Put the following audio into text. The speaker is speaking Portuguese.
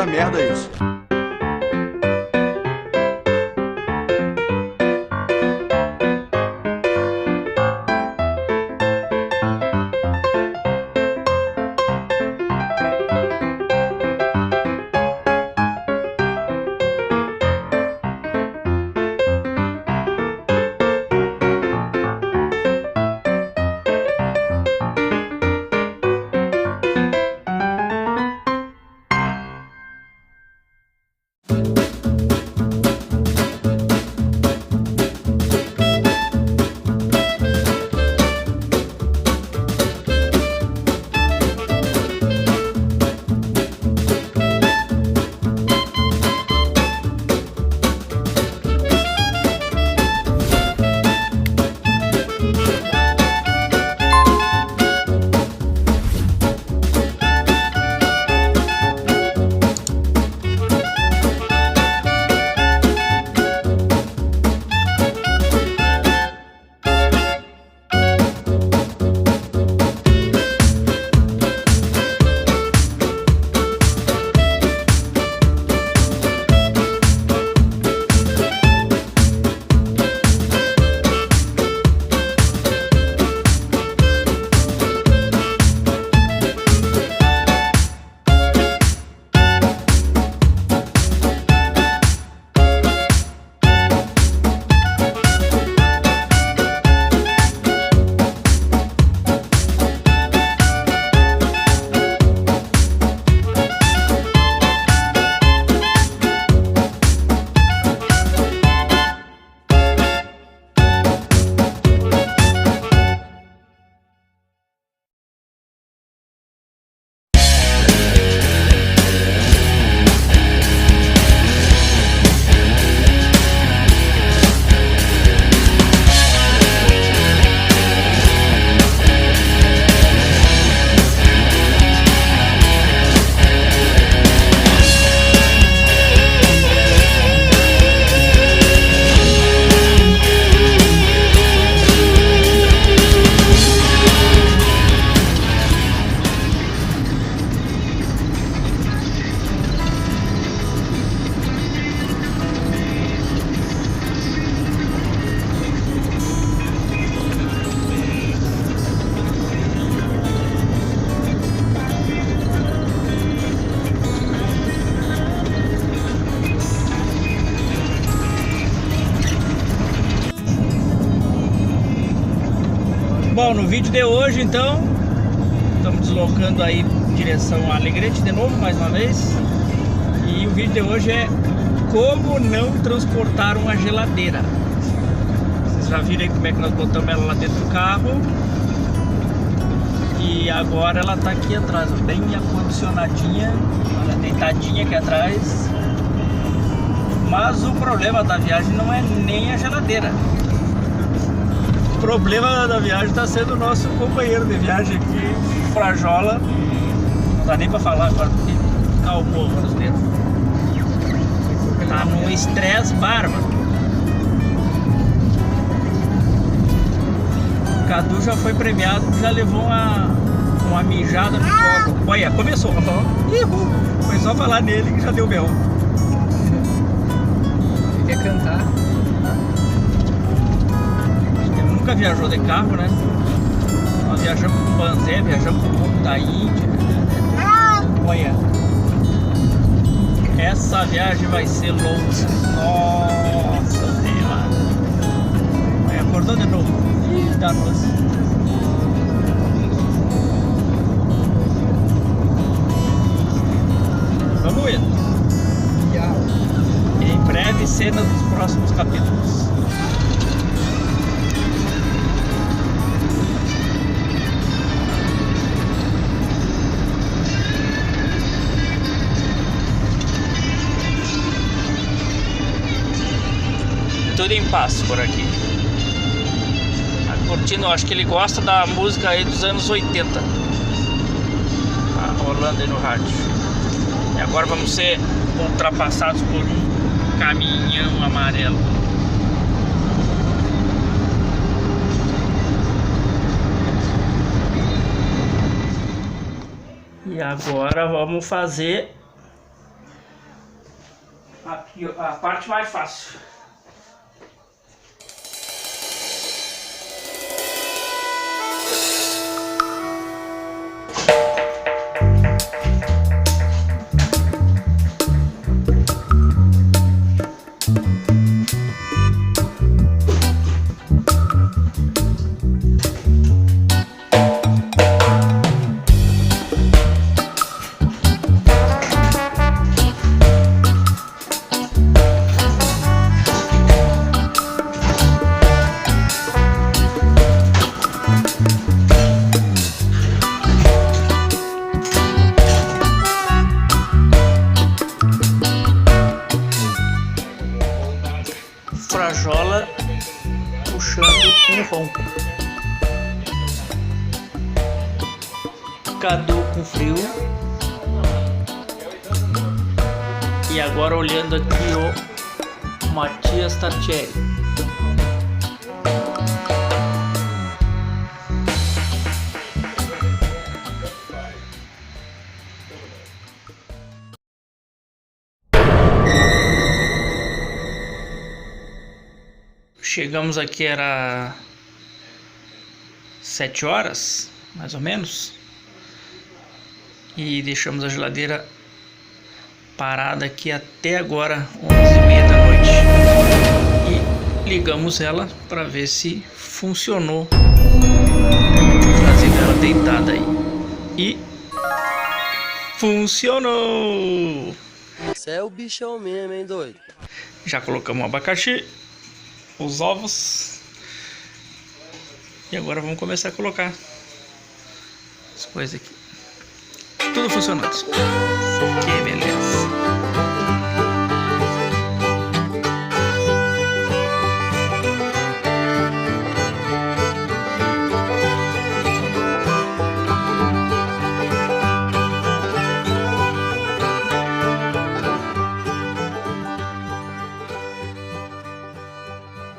puta merda isso. Bom, no vídeo de hoje, então, estamos deslocando aí em direção a Alegrete de novo, mais uma vez. E o vídeo de hoje é como não transportar uma geladeira. Vocês já viram aí como é que nós botamos ela lá dentro do carro. E agora ela tá aqui atrás, bem acondicionadinha, olha, deitadinha aqui atrás. Mas o problema da viagem não é nem a geladeira. O problema da viagem está sendo o nosso companheiro de viagem aqui, Frajola. Não dá nem para falar agora porque calmou nos dedos. Tá num estresse bárbaro. O Cadu já foi premiado, já levou uma mijada no colo. Olha, começou. Foi só falar nele que já deu mel. Quer cantar? Nunca viajou de carro, né? Nós viajamos com o Banzé, viajamos com o Morro da Índia. Olha, essa viagem vai ser louca. Nossa Senhora. Olha, acordou de novo. Ih, danou-se. Vamos ir. Em breve, cenas dos próximos capítulos. Tudo em paz por aqui. Tá curtindo, acho que ele gosta da música aí dos anos 80. Tá rolando aí no rádio. E agora vamos ser ultrapassados por um caminhão amarelo. E agora vamos fazer Aqui, ó, a parte mais fácil. Frajola puxando um ronco. Cadu com frio. E agora olhando aqui o Matias Tartieri. Chegamos aqui, era 7 horas, mais ou menos. E deixamos a geladeira parada aqui até agora, 11h30 da noite. E ligamos ela para ver se funcionou. Trazer ela deitada aí. E funcionou! Você é o bichão mesmo, hein, doido? Já colocamos o abacaxi, os ovos, e agora vamos começar a colocar as coisas aqui. Tudo funcionando. Que beleza.